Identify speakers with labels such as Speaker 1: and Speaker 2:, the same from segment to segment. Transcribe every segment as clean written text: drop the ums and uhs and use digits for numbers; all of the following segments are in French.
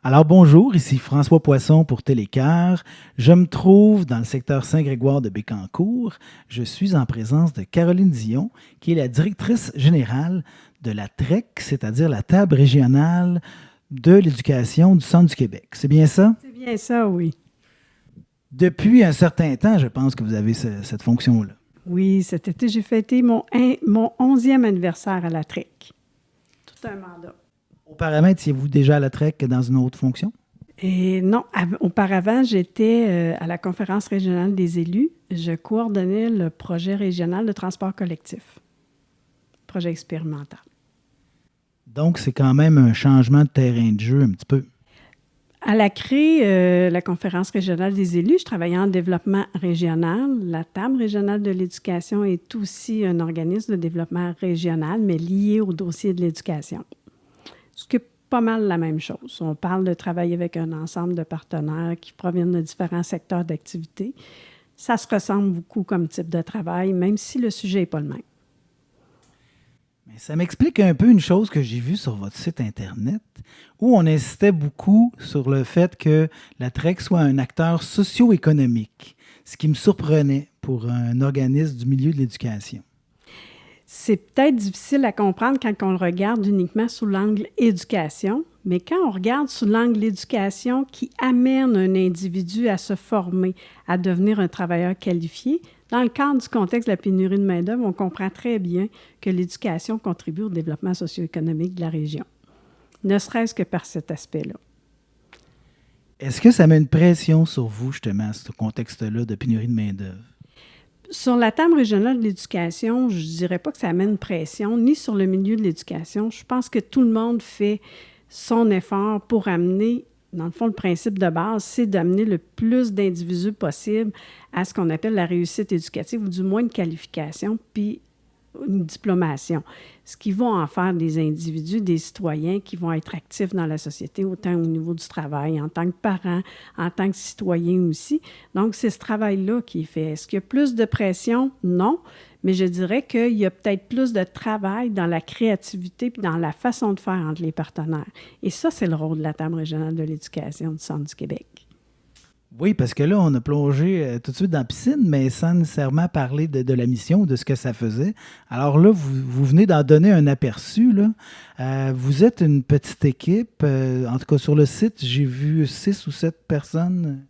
Speaker 1: Alors bonjour, ici François Poisson pour Télécart. Je me trouve dans le secteur Saint-Grégoire de Bécancour. Je suis en présence de Caroline Dion, qui est la directrice générale de la TREC, c'est-à-dire la table régionale de l'éducation du Centre du Québec. C'est bien ça?
Speaker 2: C'est bien ça, oui.
Speaker 1: Depuis un certain temps, je pense que vous avez cette fonction-là.
Speaker 2: Oui, cet été, j'ai fêté mon 11e anniversaire à la TREC. Tout un mandat.
Speaker 1: Auparavant, étiez-vous déjà à la TREC dans une autre fonction?
Speaker 2: Et non, auparavant, j'étais à la conférence régionale des élus. Je coordonnais le projet régional de transport collectif, projet expérimental.
Speaker 1: Donc, c'est quand même un changement de terrain de jeu un petit peu.
Speaker 2: À la CRE, la conférence régionale des élus, je travaillais en développement régional. La table régionale de l'éducation est aussi un organisme de développement régional, mais lié au dossier de l'éducation. Ce qui est pas mal la même chose. On parle de travailler avec un ensemble de partenaires qui proviennent de différents secteurs d'activité. Ça se ressemble beaucoup comme type de travail, même si le sujet n'est pas le même.
Speaker 1: Mais ça m'explique un peu une chose que j'ai vue sur votre site Internet, où on insistait beaucoup sur le fait que la TREC soit un acteur socio-économique, ce qui me surprenait pour un organisme du milieu de l'éducation.
Speaker 2: C'est peut-être difficile à comprendre quand on le regarde uniquement sous l'angle éducation, mais quand on regarde sous l'angle éducation qui amène un individu à se former, à devenir un travailleur qualifié, dans le cadre du contexte de la pénurie de main-d'œuvre, on comprend très bien que l'éducation contribue au développement socio-économique de la région, ne serait-ce que par cet aspect-là.
Speaker 1: Est-ce que ça met une pression sur vous, justement, ce contexte-là de pénurie de main-d'œuvre?
Speaker 2: Sur la table régionale de l'éducation, je ne dirais pas que ça amène une pression, ni sur le milieu de l'éducation. Je pense que tout le monde fait son effort pour amener, dans le fond, le principe de base, c'est d'amener le plus d'individus possible à ce qu'on appelle la réussite éducative, ou du moins une qualification, puis une diplomation. Ce qui va en faire des individus, des citoyens qui vont être actifs dans la société, autant au niveau du travail, en tant que parents, en tant que citoyens aussi. Donc, c'est ce travail-là qui est fait. Est-ce qu'il y a plus de pression? Non. Mais je dirais qu'il y a peut-être plus de travail dans la créativité puis dans la façon de faire entre les partenaires. Et ça, c'est le rôle de la table régionale de l'éducation du Centre du Québec.
Speaker 1: Oui, parce que là, on a plongé tout de suite dans la piscine, mais sans nécessairement parler de la mission, de ce que ça faisait. Alors là, vous venez d'en donner un aperçu, là. Vous êtes une petite équipe. En tout cas, sur le site, j'ai vu 6 ou 7 personnes.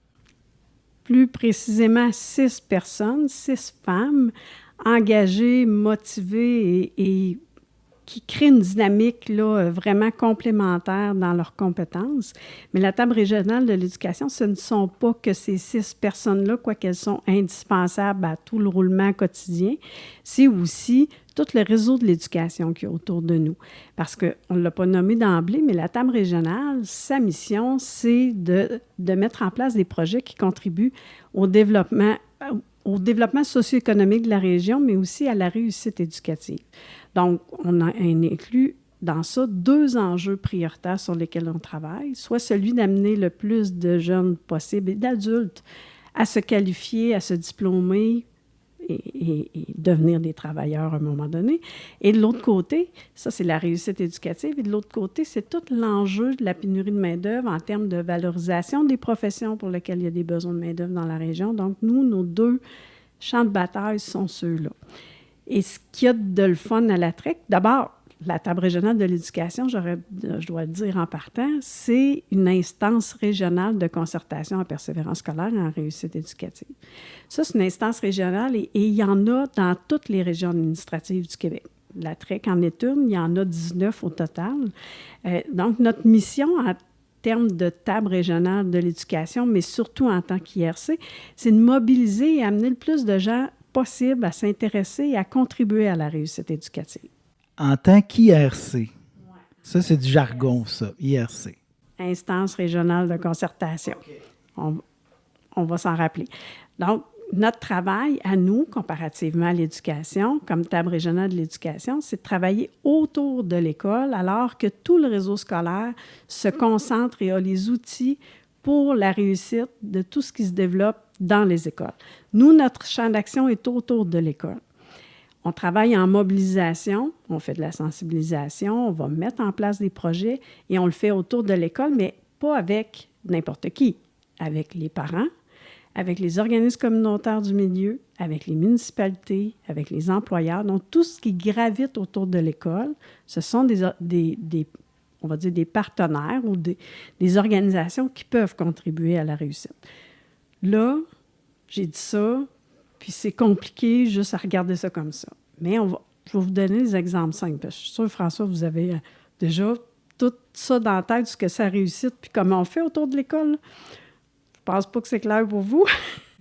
Speaker 2: Plus précisément, 6 personnes, 6 femmes engagées, motivées et qui créent une dynamique là, vraiment complémentaire dans leurs compétences. Mais la table régionale de l'éducation, ce ne sont pas que ces 6 personnes-là, quoiqu'elles sont indispensables à tout le roulement quotidien, c'est aussi tout le réseau de l'éducation qui est autour de nous. Parce qu'on ne l'a pas nommé d'emblée, mais la table régionale, sa mission, c'est de mettre en place des projets qui contribuent au développement socio-économique de la région, mais aussi à la réussite éducative. Donc, on inclut dans ça 2 enjeux prioritaires sur lesquels on travaille, soit celui d'amener le plus de jeunes possible et d'adultes à se qualifier, à se diplômer et devenir des travailleurs à un moment donné. Et de l'autre côté, ça, c'est la réussite éducative. Et de l'autre côté, c'est tout l'enjeu de la pénurie de main-d'œuvre en termes de valorisation des professions pour lesquelles il y a des besoins de main-d'œuvre dans la région. Donc, nous, nos 2 champs de bataille sont ceux-là. Et ce qu'il y a de le fun à la TREC, d'abord, la table régionale de l'éducation, je dois le dire en partant, c'est une instance régionale de concertation en persévérance scolaire et en réussite éducative. Ça, c'est une instance régionale et il y en a dans toutes les régions administratives du Québec. La TREC en est une, il y en a 19 au total. Donc, notre mission en termes de table régionale de l'éducation, mais surtout en tant qu'IRC, c'est de mobiliser et amener le plus de gens possible à s'intéresser et à contribuer à la réussite éducative.
Speaker 1: En tant qu'IRC, ça, c'est du jargon, ça, IRC.
Speaker 2: Instance régionale de concertation.
Speaker 1: Okay.
Speaker 2: On va s'en rappeler. Donc, notre travail à nous, comparativement à l'éducation, comme table régionale de l'éducation, c'est de travailler autour de l'école alors que tout le réseau scolaire se concentre et a les outils pour la réussite de tout ce qui se développe dans les écoles. Nous, notre champ d'action est autour de l'école. On travaille en mobilisation, on fait de la sensibilisation, on va mettre en place des projets et on le fait autour de l'école, mais pas avec n'importe qui, avec les parents, avec les organismes communautaires du milieu, avec les municipalités, avec les employeurs. Donc, tout ce qui gravite autour de l'école, ce sont on va dire des partenaires ou des organisations qui peuvent contribuer à la réussite. Là, j'ai dit ça, puis c'est compliqué juste à regarder ça comme ça. Mais je vais vous donner des exemples simples. Je suis sûre, François, vous avez déjà tout ça dans la tête, ce que ça réussit, puis comment on fait autour de l'école. Je pense pas que c'est clair pour vous.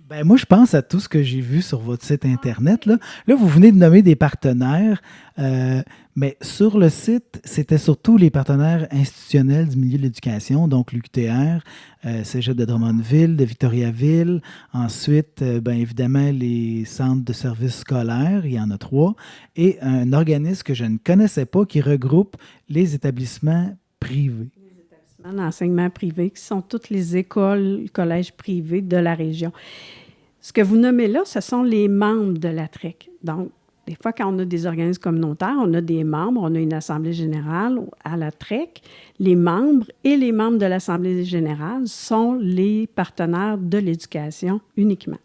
Speaker 1: Ben, moi, je pense à tout ce que j'ai vu sur votre site Internet. Là, vous venez de nommer des partenaires, mais sur le site, c'était surtout les partenaires institutionnels du milieu de l'éducation, donc l'UQTR, Cégep de Drummondville, de Victoriaville. Ensuite, bien évidemment, les centres de services scolaires, il y en a 3, et un organisme que je ne connaissais pas qui regroupe les établissements privés.
Speaker 2: D'enseignement privé, qui sont toutes les écoles, collèges privés de la région. Ce que vous nommez là, ce sont les membres de la TREC. Donc, des fois, quand on a des organismes communautaires, on a des membres, on a une assemblée générale à la TREC. Les membres et les membres de l'assemblée générale sont les partenaires de l'éducation uniquement.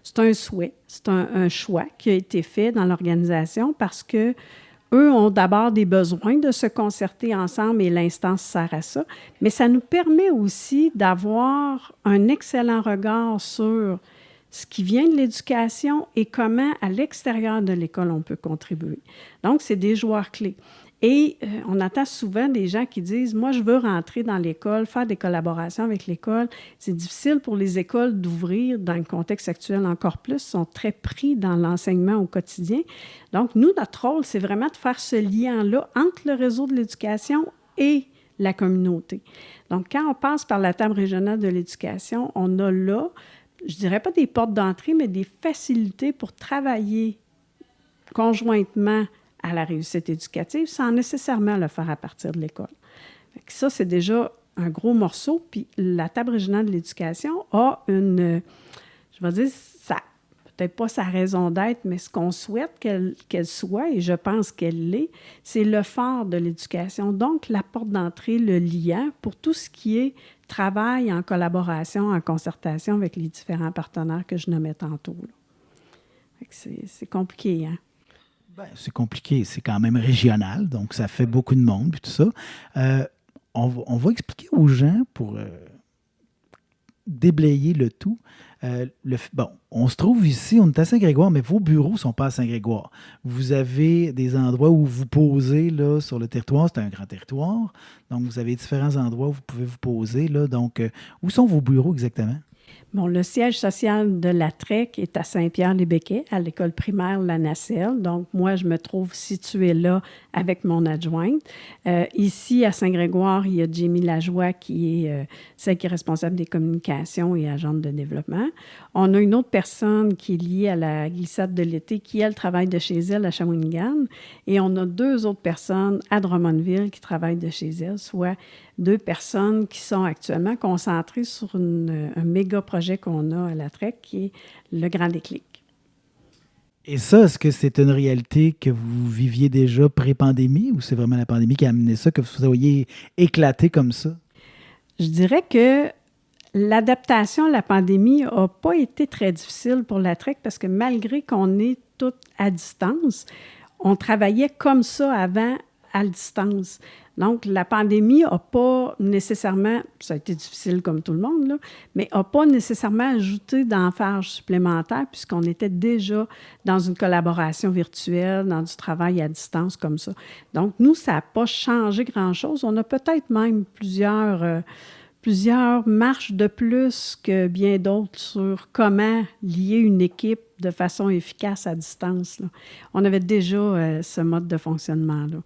Speaker 2: C'est un souhait, c'est un choix qui a été fait dans l'organisation parce que eux ont d'abord des besoins de se concerter ensemble et l'instance sert à ça, mais ça nous permet aussi d'avoir un excellent regard sur ce qui vient de l'éducation et comment, à l'extérieur de l'école, on peut contribuer. Donc, c'est des joueurs clés. Et on entend souvent des gens qui disent « Moi, je veux rentrer dans l'école, faire des collaborations avec l'école. » C'est difficile pour les écoles d'ouvrir dans le contexte actuel encore plus. Ils sont très pris dans l'enseignement au quotidien. Donc, nous, notre rôle, c'est vraiment de faire ce lien-là entre le réseau de l'éducation et la communauté. Donc, quand on passe par la table régionale de l'éducation, on a là, je ne dirais pas des portes d'entrée, mais des facilités pour travailler conjointement à la réussite éducative sans nécessairement le faire à partir de l'école. Ça, c'est déjà un gros morceau. Puis la table régionale de l'éducation a je vais dire, peut-être pas sa raison d'être, mais ce qu'on souhaite qu'elle soit, et je pense qu'elle l'est, c'est le phare de l'éducation. Donc, la porte d'entrée, le lien pour tout ce qui est travail en collaboration, en concertation avec les différents partenaires que je nommais tantôt. C'est compliqué, hein?
Speaker 1: Ben, c'est compliqué, c'est quand même régional, donc ça fait beaucoup de monde et tout ça. On va expliquer aux gens pour déblayer le tout. On se trouve ici, on est à Saint-Grégoire, mais vos bureaux ne sont pas à Saint-Grégoire. Vous avez des endroits où vous posez là, sur le territoire, c'est un grand territoire, donc vous avez différents endroits où vous pouvez vous poser. Là, donc, où sont vos bureaux exactement?
Speaker 2: Bon, le siège social de la TREC est à Saint-Pierre-les-Béquets, à l'école primaire La Nacelle. Donc, moi, je me trouve située là avec mon adjointe. Ici, à Saint-Grégoire, il y a Jamie Lajoie qui est celle qui est responsable des communications et agente de développement. On a une autre personne qui est liée à la glissade de l'été qui, elle, travaille de chez elle à Shawinigan. Et on a 2 autres personnes à Drummondville qui travaillent de chez elle, soit 2 personnes qui sont actuellement concentrées sur un méga projet qu'on a à la TREC, qui est le Grand Déclic.
Speaker 1: Et ça, est-ce que c'est une réalité que vous viviez déjà pré-pandémie ou c'est vraiment la pandémie qui a amené ça, que vous soyez éclaté comme ça?
Speaker 2: Je dirais que l'adaptation à la pandémie n'a pas été très difficile pour la TREC parce que malgré qu'on est tous à distance, on travaillait comme ça avant à distance. Donc, la pandémie n'a pas nécessairement, ça a été difficile comme tout le monde, là, mais n'a pas nécessairement ajouté d'emphase supplémentaire puisqu'on était déjà dans une collaboration virtuelle, dans du travail à distance comme ça. Donc, nous, ça n'a pas changé grand-chose. On a peut-être même plusieurs marches de plus que bien d'autres sur comment lier une équipe de façon efficace à distance, là. On avait déjà ce mode de fonctionnement-là.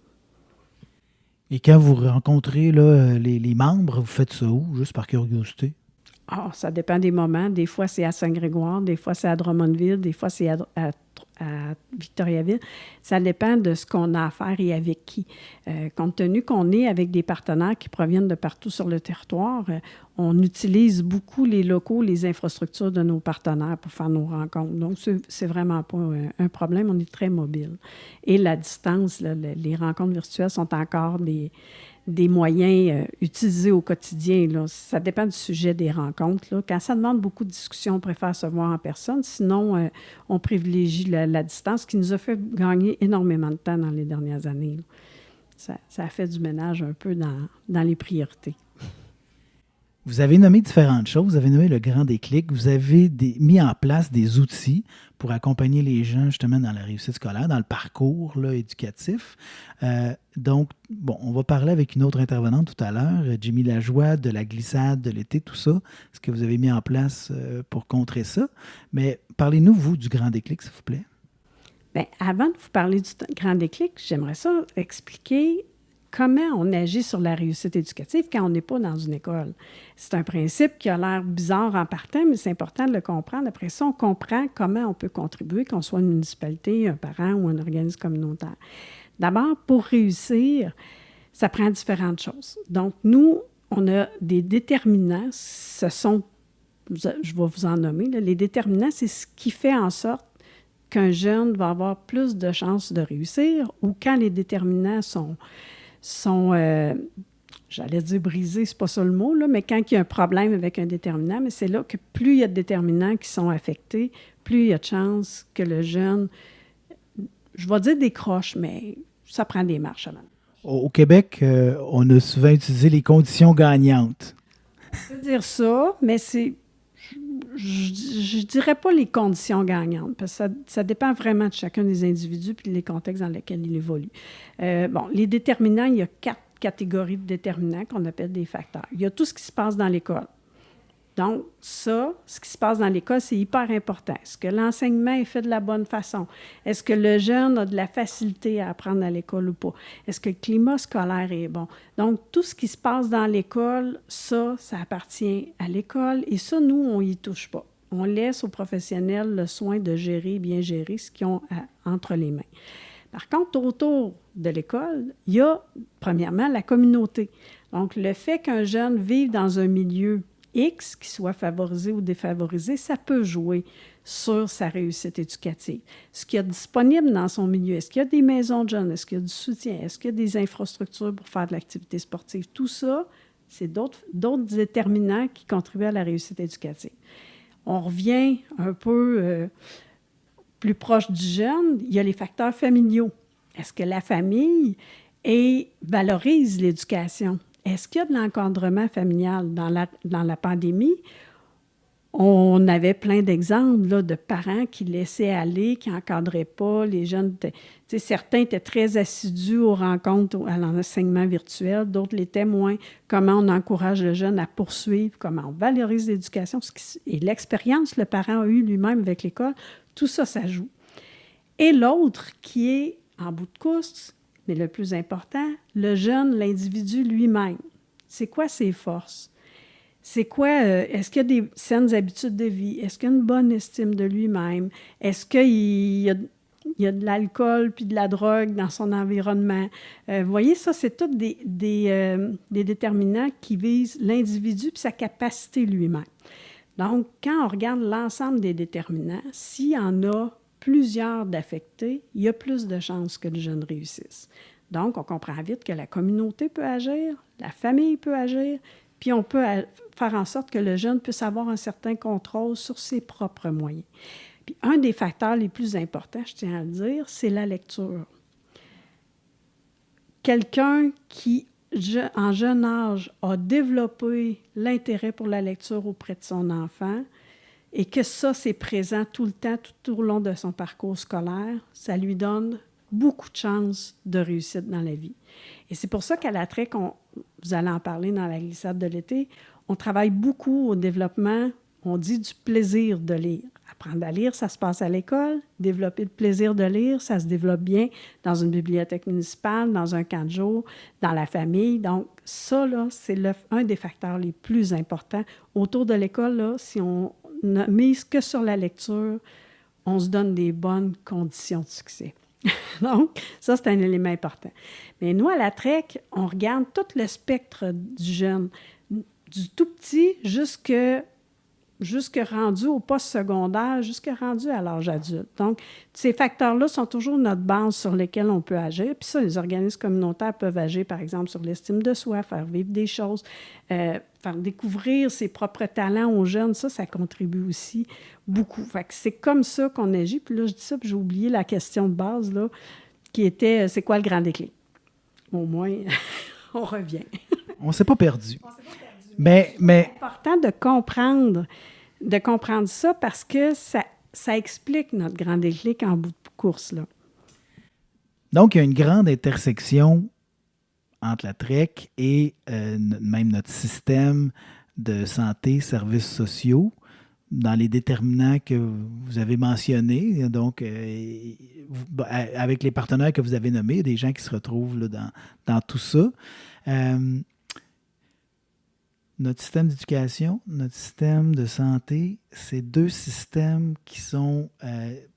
Speaker 1: Et quand vous rencontrez là, les membres, vous faites ça où, juste par curiosité?
Speaker 2: Ah, ça dépend des moments. Des fois, c'est à Saint-Grégoire, des fois, c'est à Drummondville, des fois, c'est à Victoriaville. Ça dépend de ce qu'on a à faire et avec qui. Compte tenu qu'on est avec des partenaires qui proviennent de partout sur le territoire, on utilise beaucoup les locaux, les infrastructures de nos partenaires pour faire nos rencontres. Donc, c'est vraiment pas un problème. On est très mobile. Et la distance, là, les rencontres virtuelles sont encore des moyens utilisés au quotidien. Là. Ça dépend du sujet des rencontres. Là. Quand ça demande beaucoup de discussions, on préfère se voir en personne. Sinon, on privilégie la distance, ce qui nous a fait gagner énormément de temps dans les dernières années. Ça a fait du ménage un peu dans les priorités.
Speaker 1: Vous avez nommé différentes choses. Vous avez nommé le grand déclic. Vous avez mis en place des outils pour accompagner les gens justement dans la réussite scolaire, dans le parcours là, éducatif. Donc, bon, on va parler avec une autre intervenante tout à l'heure, Jimmy Lajoie, de la glissade de l'été, tout ça, ce que vous avez mis en place pour contrer ça. Mais parlez-nous, vous, du grand déclic, s'il vous plaît.
Speaker 2: Bien, avant de vous parler du grand déclic, j'aimerais ça expliquer comment on agit sur la réussite éducative quand on n'est pas dans une école. C'est un principe qui a l'air bizarre en partant, mais c'est important de le comprendre. Après ça, on comprend comment on peut contribuer, qu'on soit une municipalité, un parent ou un organisme communautaire. D'abord, pour réussir, ça prend différentes choses. Donc, nous, on a des déterminants. Ce sont, je vais vous en nommer, là, les déterminants, c'est ce qui fait en sorte qu'un jeune va avoir plus de chances de réussir ou quand les déterminants sont j'allais dire brisés, c'est pas ça le mot, là, mais quand il y a un problème avec un déterminant, mais c'est là que plus il y a de déterminants qui sont affectés, plus il y a de chances que le jeune, je vais dire décroche, mais ça prend des marches avant.
Speaker 1: Au Québec, on a souvent utilisé les conditions gagnantes.
Speaker 2: Je peux dire ça, mais je dirais pas les conditions gagnantes, parce que ça dépend vraiment de chacun des individus et les contextes dans lesquels il évolue. Les déterminants, il y a 4 catégories de déterminants qu'on appelle des facteurs. Il y a tout ce qui se passe dans l'école. Donc, ça, ce qui se passe dans l'école, c'est hyper important. Est-ce que l'enseignement est fait de la bonne façon? Est-ce que le jeune a de la facilité à apprendre à l'école ou pas? Est-ce que le climat scolaire est bon? Donc, tout ce qui se passe dans l'école, ça appartient à l'école et ça, nous, on y touche pas. On laisse aux professionnels le soin de bien gérer ce qu'ils ont entre les mains. Par contre, autour de l'école, il y a, premièrement, la communauté. Donc, le fait qu'un jeune vive dans un milieu X, qui soit favorisé ou défavorisé, ça peut jouer sur sa réussite éducative. Ce qu'il y a disponible dans son milieu, est-ce qu'il y a des maisons de jeunes, est-ce qu'il y a du soutien, est-ce qu'il y a des infrastructures pour faire de l'activité sportive? Tout ça, c'est d'autres déterminants qui contribuent à la réussite éducative. On revient un peu plus proche du jeune, il y a les facteurs familiaux. Est-ce que la famille valorise l'éducation? Est-ce qu'il y a de l'encadrement familial? Dans la pandémie, on avait plein d'exemples là, de parents qui laissaient aller, qui n'encadraient pas. Les jeunes, certains étaient très assidus aux rencontres, à l'enseignement virtuel, d'autres l'étaient moins. Comment on encourage le jeune à poursuivre, comment on valorise l'éducation et l'expérience que le parent a eue lui-même avec l'école, tout ça, ça joue. Et l'autre qui est en bout de course, mais le plus important, le jeune, l'individu lui-même. C'est quoi ses forces? C'est quoi, est-ce qu'il y a des saines habitudes de vie? Est-ce qu'il y a une bonne estime de lui-même? Est-ce qu'il y a de l'alcool puis de la drogue dans son environnement? Vous voyez, ça, c'est tous des déterminants qui visent l'individu puis sa capacité lui-même. Donc, quand on regarde l'ensemble des déterminants, s'il y en a plusieurs d'affectés, il y a plus de chances que le jeune réussisse. Donc, on comprend vite que la communauté peut agir, la famille peut agir, puis on peut faire en sorte que le jeune puisse avoir un certain contrôle sur ses propres moyens. Puis un des facteurs les plus importants, je tiens à le dire, c'est la lecture. Quelqu'un qui, en jeune âge, a développé l'intérêt pour la lecture auprès de son enfant, et que ça, c'est présent tout le temps, tout au long de son parcours scolaire, ça lui donne beaucoup de chances de réussite dans la vie. Et c'est pour ça qu'à la TREC, vous allez en parler dans la glissade de l'été, on travaille beaucoup au développement, on dit du plaisir de lire. Apprendre à lire, ça se passe à l'école. Développer le plaisir de lire, ça se développe bien dans une bibliothèque municipale, dans un camp de jour, dans la famille. Donc ça, là, c'est un des facteurs les plus importants. Autour de l'école, là, si on ne mise que sur la lecture, on se donne des bonnes conditions de succès. Donc, ça, c'est un élément important. Mais nous, à la TREC, on regarde tout le spectre du jeune, du tout petit jusqu'à jusque rendu au post-secondaire, jusque rendu à l'âge adulte. Donc, ces facteurs-là sont toujours notre base sur lesquels on peut agir. Puis ça, les organismes communautaires peuvent agir, par exemple, sur l'estime de soi, faire vivre des choses, faire découvrir ses propres talents aux jeunes. Ça contribue aussi beaucoup. Fait que c'est comme ça qu'on agit. Puis là, je dis ça, puis j'ai oublié la question de base, là, qui était, c'est quoi le grand déclic? Au moins, on revient.
Speaker 1: On ne s'est pas perdu.
Speaker 2: Mais
Speaker 1: Mais
Speaker 2: c'est important de comprendre ça parce que ça explique notre grand déclic en bout de course, là.
Speaker 1: donc, il y a une grande intersection entre la TREC et même notre système de santé, services sociaux, dans les déterminants que vous avez mentionnés. Donc, avec les partenaires que vous avez nommés, il y a des gens qui se retrouvent là, dans tout ça. Notre système d'éducation, notre système de santé, c'est deux systèmes qui sont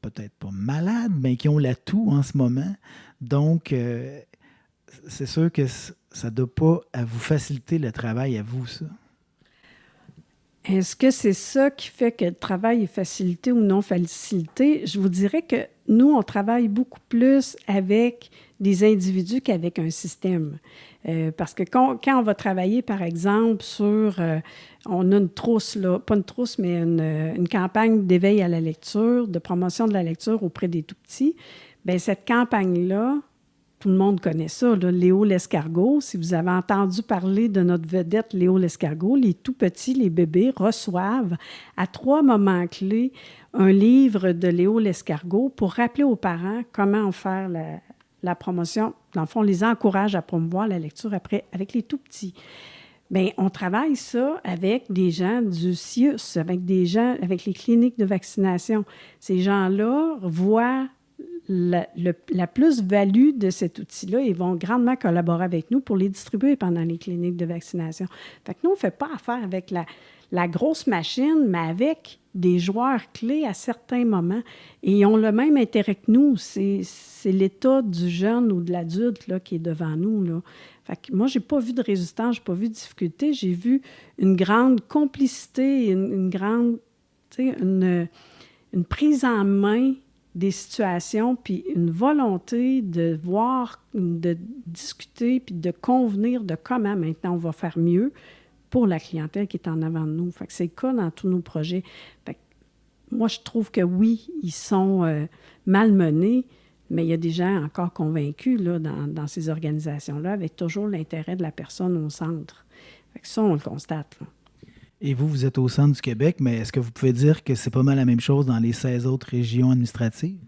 Speaker 1: peut-être pas malades, mais qui ont l'atout en ce moment. Donc, c'est sûr que ça ne doit pas vous faciliter le travail à vous, ça.
Speaker 2: Est-ce que c'est ça qui fait que le travail est facilité ou non facilité? Je vous dirais que nous, on travaille beaucoup plus avec des individus qu'avec un système. Parce que quand on va travailler, par exemple, sur... on a une trousse, là, pas une trousse, mais une campagne d'éveil à la lecture, de promotion de la lecture auprès des tout-petits, bien, cette campagne-là, tout le monde connaît ça, là, Léo Lescargot. Si vous avez entendu parler de notre vedette Léo Lescargot, les tout-petits, les bébés, reçoivent à 3 moments clés un livre de Léo Lescargot pour rappeler aux parents comment faire la promotion. Dans le fond, on les encourage à promouvoir la lecture après avec les tout-petits. Bien, on travaille ça avec des gens du CIUS, avec des gens, avec les cliniques de vaccination. Ces gens-là voient la plus-value de cet outil-là, ils vont grandement collaborer avec nous pour les distribuer pendant les cliniques de vaccination. Fait que nous, on ne fait pas affaire avec la grosse machine, mais avec des joueurs clés à certains moments. Et ils ont le même intérêt que nous. C'est l'état du jeune ou de l'adulte là, qui est devant nous, là. Fait que moi, je n'ai pas vu de résistance, je n'ai pas vu de difficulté. J'ai vu une grande complicité, une grande, tu sais, une prise en main des situations, puis une volonté de voir, de discuter, puis de convenir de comment maintenant on va faire mieux pour la clientèle qui est en avant de nous. Fait que c'est le cas dans tous nos projets. Fait que moi, je trouve que oui, ils sont malmenés, mais il y a des gens encore convaincus là, dans ces organisations-là, avec toujours l'intérêt de la personne au centre. Fait que ça, on le constate, là.
Speaker 1: Et vous êtes au centre du Québec, mais est-ce que vous pouvez dire que c'est pas mal la même chose dans les 16 autres régions administratives?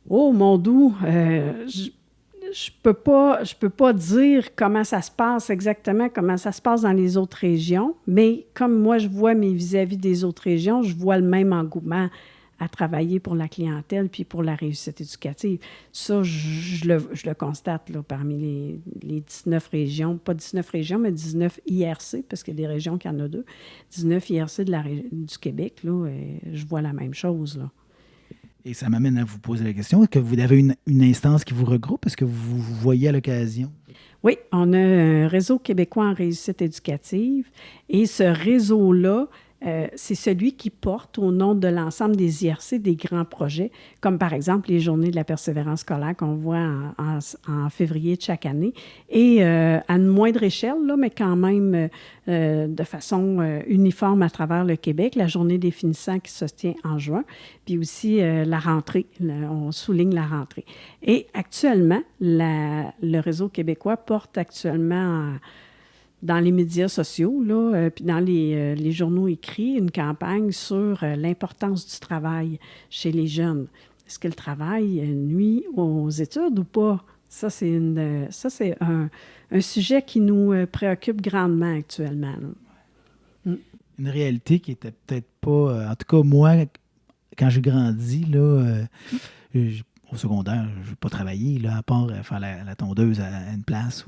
Speaker 2: Oh, mon doux, je peux pas dire comment ça se passe exactement, comment ça se passe dans les autres régions, mais comme moi, je vois mes vis-à-vis des autres régions, je vois le même engouement à travailler pour la clientèle puis pour la réussite éducative. Ça, je le constate là, parmi les 19 régions, pas 19 régions, mais 19 IRC, parce qu'il y a des régions qui en ont 2, 19 IRC du Québec, là, je vois la même chose, là.
Speaker 1: Et ça m'amène à vous poser la question, est-ce que vous avez une instance qui vous regroupe? Est-ce que vous vous voyez à l'occasion?
Speaker 2: Oui, on a un réseau québécois en réussite éducative et ce réseau-là, c'est celui qui porte au nom de l'ensemble des IRC des grands projets, comme par exemple les Journées de la persévérance scolaire qu'on voit en février de chaque année, et à une moindre échelle, là, mais quand même de façon uniforme à travers le Québec, la Journée des finissants qui se tient en juin, puis aussi la rentrée, on souligne la rentrée. Et actuellement, le réseau québécois porte actuellement dans les médias sociaux, là, puis dans les journaux écrits, une campagne sur l'importance du travail chez les jeunes. Est-ce que le travail nuit aux études ou pas? Ça, c'est un sujet qui nous préoccupe grandement actuellement, là.
Speaker 1: Une réalité qui était peut-être pas... en tout cas, moi, quand j'ai grandi, là, au secondaire, je n'ai pas travaillé, là, à part faire la tondeuse à une place.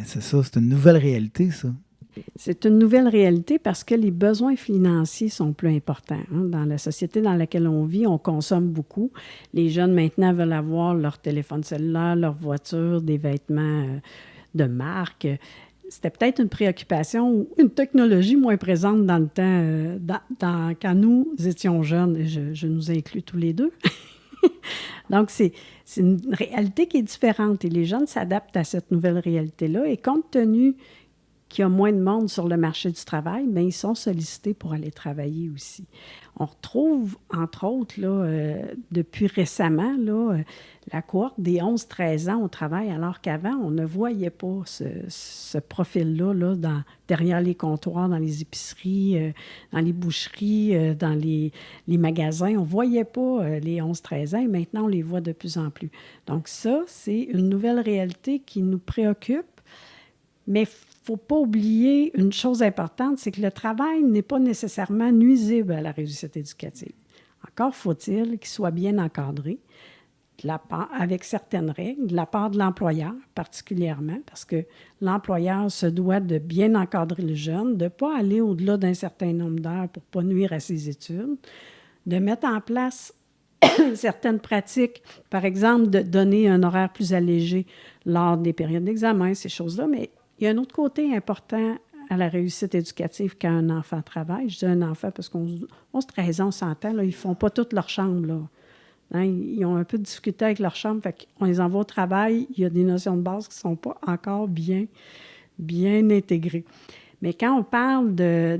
Speaker 1: C'est ça, c'est une nouvelle réalité, ça.
Speaker 2: C'est une nouvelle réalité parce que les besoins financiers sont plus importants, hein. Dans la société dans laquelle on vit, on consomme beaucoup. Les jeunes, maintenant, veulent avoir leur téléphone cellulaire, leur voiture, des vêtements de marque. c'était peut-être une préoccupation ou une technologie moins présente dans le temps, quand nous étions jeunes, et je nous inclus tous les deux. Donc, c'est une réalité qui est différente et les jeunes s'adaptent à cette nouvelle réalité-là. Et compte tenu qu'il y a moins de monde sur le marché du travail, bien, ils sont sollicités pour aller travailler aussi. On retrouve, entre autres, là, depuis récemment, là, la cohorte des 11-13 ans au travail, alors qu'avant, on ne voyait pas ce profil-là là, derrière les comptoirs, dans les épiceries, dans les boucheries, dans les magasins. On ne voyait pas les 11-13 ans et maintenant, on les voit de plus en plus. Donc ça, c'est une nouvelle réalité qui nous préoccupe, mais il ne faut pas oublier une chose importante, c'est que le travail n'est pas nécessairement nuisible à la réussite éducative. Encore faut-il qu'il soit bien encadré, avec certaines règles, de la part de l'employeur particulièrement, parce que l'employeur se doit de bien encadrer le jeune, de ne pas aller au-delà d'un certain nombre d'heures pour ne pas nuire à ses études, de mettre en place certaines pratiques, par exemple, de donner un horaire plus allégé lors des périodes d'examen, ces choses-là, mais il y a un autre côté important à la réussite éducative quand un enfant travaille. Je dis un enfant parce qu'on se 13 ans, on s'entend, là, ils ne font pas toute leur chambre, là. Hein, ils ont un peu de difficulté avec leur chambre, fait qu'on les envoie au travail, il y a des notions de base qui ne sont pas encore bien intégrées. Mais quand on parle de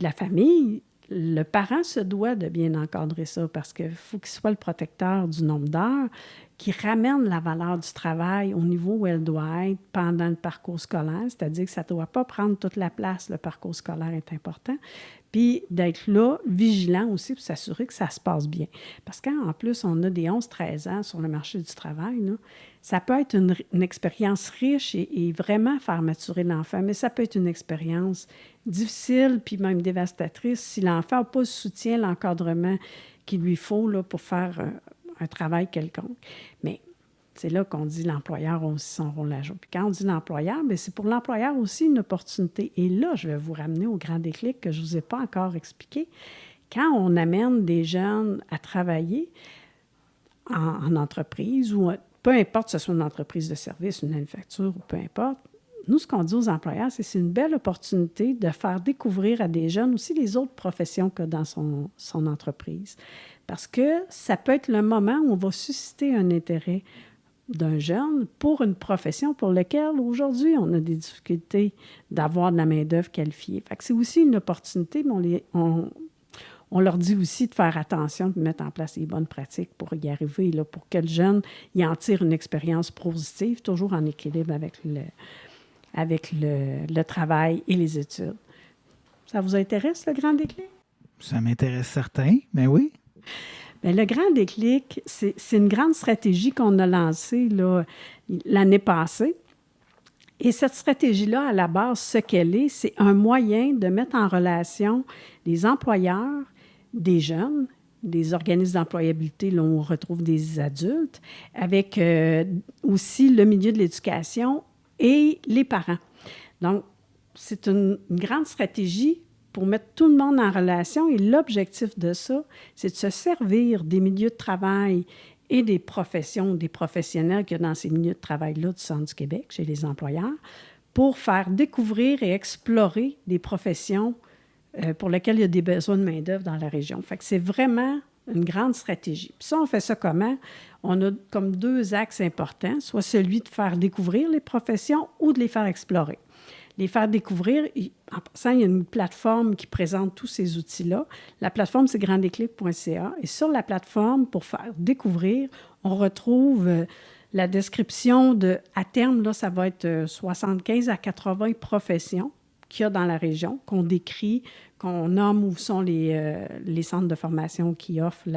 Speaker 2: la famille, le parent se doit de bien encadrer ça parce qu'il faut qu'il soit le protecteur du nombre d'heures, qui ramène la valeur du travail au niveau où elle doit être pendant le parcours scolaire, c'est-à-dire que ça ne doit pas prendre toute la place, le parcours scolaire est important, puis d'être là, vigilant aussi, pour s'assurer que ça se passe bien. Parce qu'en plus, on a des 11-13 ans sur le marché du travail, là, ça peut être une expérience riche et vraiment faire maturer l'enfant, mais ça peut être une expérience difficile puis même dévastatrice si l'enfant n'a pas le soutien, l'encadrement qu'il lui faut là, pour faire un travail quelconque. Mais c'est là qu'on dit l'employeur a aussi son rôle à jouer. Puis quand on dit l'employeur, bien, c'est pour l'employeur aussi une opportunité. Et là, je vais vous ramener au grand déclic que je ne vous ai pas encore expliqué. Quand on amène des jeunes à travailler en entreprise ou peu importe que ce soit une entreprise de service, une manufacture ou peu importe, nous, ce qu'on dit aux employeurs, c'est que c'est une belle opportunité de faire découvrir à des jeunes aussi les autres professions qu'il y a dans son entreprise. Parce que ça peut être le moment où on va susciter un intérêt d'un jeune pour une profession pour laquelle, aujourd'hui, on a des difficultés d'avoir de la main-d'œuvre qualifiée. Fait que c'est aussi une opportunité, mais on leur dit aussi de faire attention, de mettre en place les bonnes pratiques pour y arriver, là, pour que le jeune y en tire une expérience positive, toujours en équilibre avec le travail et les études. Ça vous intéresse, le grand déclic?
Speaker 1: Ça m'intéresse certain, mais oui.
Speaker 2: Bien, le grand déclic, c'est une grande stratégie qu'on a lancée là, l'année passée. Et cette stratégie-là, à la base, ce qu'elle est, c'est un moyen de mettre en relation les employeurs, des jeunes, des organismes d'employabilité, là où on retrouve des adultes, avec aussi le milieu de l'éducation et les parents. Donc, c'est une grande stratégie pour mettre tout le monde en relation. Et l'objectif de ça, c'est de se servir des milieux de travail et des professions, des professionnels qu'il y a dans ces milieux de travail-là du Centre du Québec, chez les employeurs, pour faire découvrir et explorer des professions pour lesquelles il y a des besoins de main-d'œuvre dans la région. Fait que c'est vraiment une grande stratégie. Puis ça, on fait ça comment? On a comme 2 axes importants, soit celui de faire découvrir les professions ou de les faire explorer. Les faire découvrir, en passant, il y a une plateforme qui présente tous ces outils-là. La plateforme, c'est granddéclic.ca. Et sur la plateforme, pour faire découvrir, on retrouve la description à terme, là, ça va être 75 à 80 professions qu'il y a dans la région, qu'on décrit, qu'on nomme où sont les centres de formation qui offrent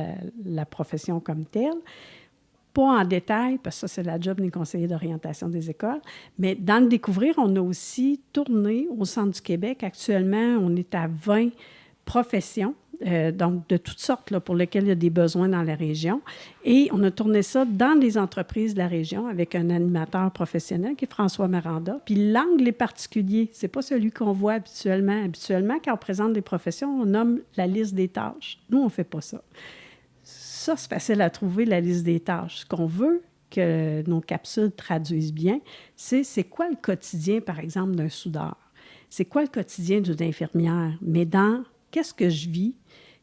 Speaker 2: la profession comme telle. Pas en détail, parce que ça, c'est la job des conseillers d'orientation des écoles, mais dans le découvrir, on a aussi tourné au Centre du Québec. Actuellement, on est à 20 professions, donc de toutes sortes, là, pour lesquelles il y a des besoins dans la région. Et on a tourné ça dans les entreprises de la région avec un animateur professionnel qui est François Miranda. Puis l'angle est particulier. C'est pas celui qu'on voit habituellement. Habituellement, quand on présente des professions, on nomme la liste des tâches. Nous, on fait pas ça. Ça, c'est facile à trouver, la liste des tâches. Ce qu'on veut, que nos capsules traduisent bien, c'est quoi le quotidien, par exemple, d'un soudeur? C'est quoi le quotidien d'une infirmière? Mais dans qu'est-ce que je vis?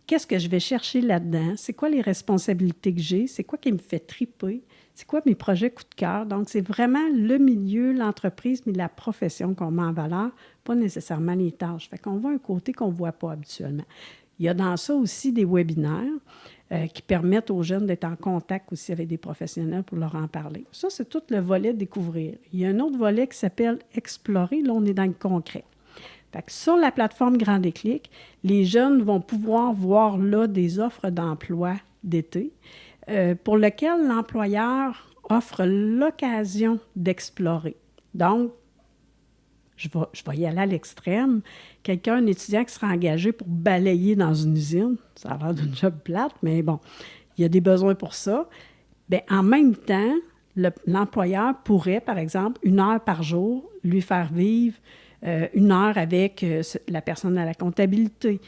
Speaker 2: Qu'est-ce que je vais chercher là-dedans? C'est quoi les responsabilités que j'ai? C'est quoi qui me fait triper? C'est quoi mes projets coup de cœur? Donc, c'est vraiment le milieu, l'entreprise, mais la profession qu'on met en valeur, pas nécessairement les tâches. Fait qu'on voit un côté qu'on ne voit pas habituellement. Il y a dans ça aussi des webinaires qui permettent aux jeunes d'être en contact aussi avec des professionnels pour leur en parler. Ça, c'est tout le volet découvrir. Il y a un autre volet qui s'appelle explorer. Là, on est dans le concret. Fait que sur la plateforme Grand Déclic, les jeunes vont pouvoir voir là des offres d'emploi d'été pour lesquelles l'employeur offre l'occasion d'explorer. Donc, je vais y aller à l'extrême. Un étudiant qui sera engagé pour balayer dans une usine, ça a l'air d'une job plate, mais bon, il y a des besoins pour ça. Bien, en même temps, l'employeur pourrait, par exemple, 1 heure par jour, lui faire vivre 1 heure avec la personne à la comptabilité,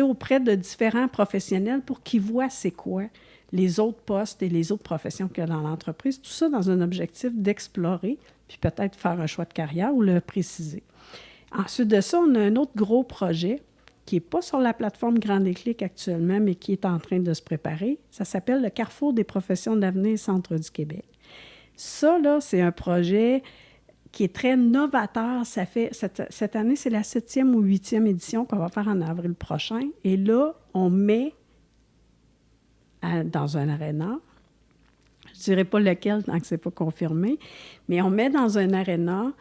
Speaker 2: auprès de différents professionnels pour qu'ils voient c'est quoi les autres postes et les autres professions qu'il y a dans l'entreprise. Tout ça dans un objectif d'explorer, puis peut-être faire un choix de carrière ou le préciser. Ensuite de ça, on a un autre gros projet qui n'est pas sur la plateforme Grand Déclic actuellement, mais qui est en train de se préparer. Ça s'appelle le Carrefour des professions d'avenir Centre du Québec. Ça, là, c'est un projet qui est très novateur. Ça fait, cette année, c'est la 7e ou 8e édition qu'on va faire en avril prochain. Et là, on met dans un aréna, je ne dirais pas lequel tant que ce n'est pas confirmé, mais on met dans un aréna,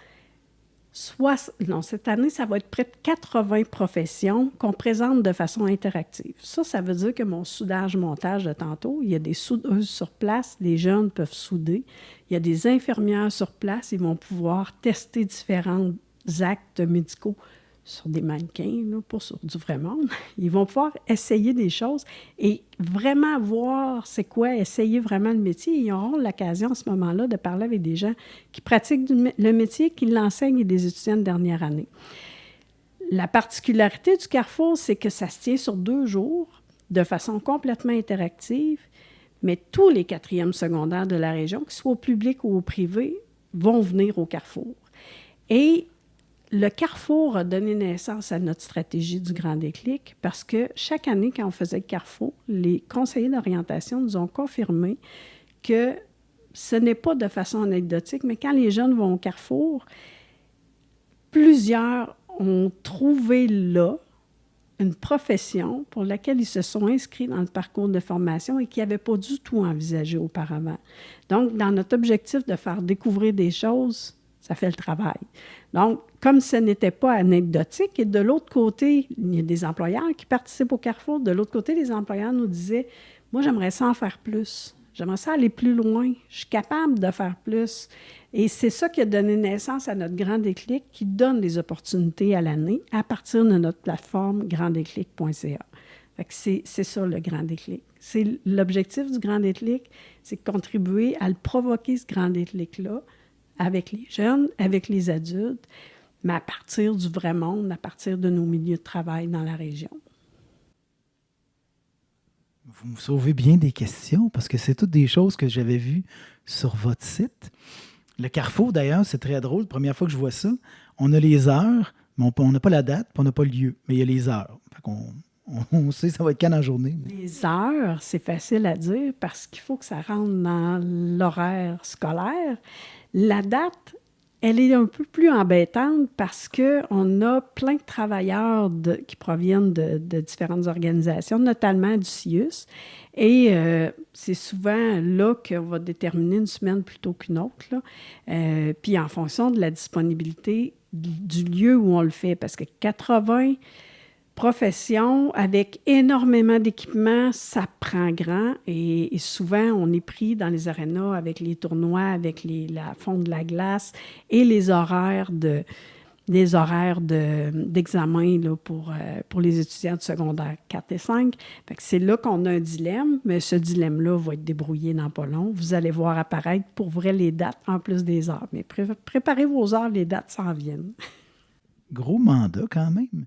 Speaker 2: cette année, ça va être près de 80 professions qu'on présente de façon interactive. Ça veut dire que mon soudage-montage de tantôt, il y a des soudeuses sur place, les jeunes peuvent souder. Il y a des infirmières sur place, ils vont pouvoir tester différents actes médicaux sur des mannequins, là, pas sur du vrai monde. Ils vont pouvoir essayer des choses et vraiment voir c'est quoi, essayer vraiment le métier. Ils auront l'occasion à ce moment-là de parler avec des gens qui pratiquent le métier, qui l'enseignent et des étudiants de dernière année. La particularité du Carrefour, c'est que ça se tient sur 2 jours de façon complètement interactive, mais tous les 4e secondaires de la région, qu'ils soient au public ou au privé, vont venir au Carrefour. Et le Carrefour a donné naissance à notre stratégie du Grand Déclic parce que chaque année, quand on faisait le Carrefour, les conseillers d'orientation nous ont confirmé que ce n'est pas de façon anecdotique, mais quand les jeunes vont au Carrefour, plusieurs ont trouvé là une profession pour laquelle ils se sont inscrits dans le parcours de formation et qu'ils n'avaient pas du tout envisagé auparavant. Donc, dans notre objectif de faire découvrir des choses, ça fait le travail. Donc, comme ce n'était pas anecdotique, et de l'autre côté, il y a des employeurs qui participent au Carrefour. De l'autre côté, les employeurs nous disaient « Moi, j'aimerais ça en faire plus. J'aimerais ça aller plus loin. Je suis capable de faire plus. » Et c'est ça qui a donné naissance à notre Grand Déclic qui donne des opportunités à l'année à partir de notre plateforme granddéclic.ca. Fait que c'est ça, le Grand Déclic. C'est l'objectif du Grand Déclic, c'est de contribuer à le provoquer, ce Grand Déclic-là, avec les jeunes, avec les adultes, mais à partir du vrai monde, à partir de nos milieux de travail dans la région.
Speaker 1: Vous me sauvez bien des questions parce que c'est toutes des choses que j'avais vues sur votre site. Le Carrefour, d'ailleurs, c'est très drôle. Première fois que je vois ça, on a les heures, mais on n'a pas la date, puis on n'a pas le lieu, mais il y a les heures. Fait qu'on sait ça va être quand dans la journée. Mais...
Speaker 2: Les heures, c'est facile à dire parce qu'il faut que ça rentre dans l'horaire scolaire. La date, elle est un peu plus embêtante parce qu'on a plein de travailleurs qui proviennent de différentes organisations, notamment du CIUS. Et c'est souvent là qu'on va déterminer une semaine plutôt qu'une autre, là. Puis en fonction de la disponibilité du lieu où on le fait, parce que 80 professions avec énormément d'équipements, ça prend grand. Et souvent, on est pris dans les arénas avec les tournois, avec la fonte de la glace et les horaires d'examen là, pour les étudiants de secondaire 4 et 5. Fait que c'est là qu'on a un dilemme, mais ce dilemme-là va être débrouillé dans pas long. Vous allez voir apparaître pour vrai les dates en plus des heures. Mais préparez vos heures, les dates s'en viennent.
Speaker 1: Gros mandat quand même.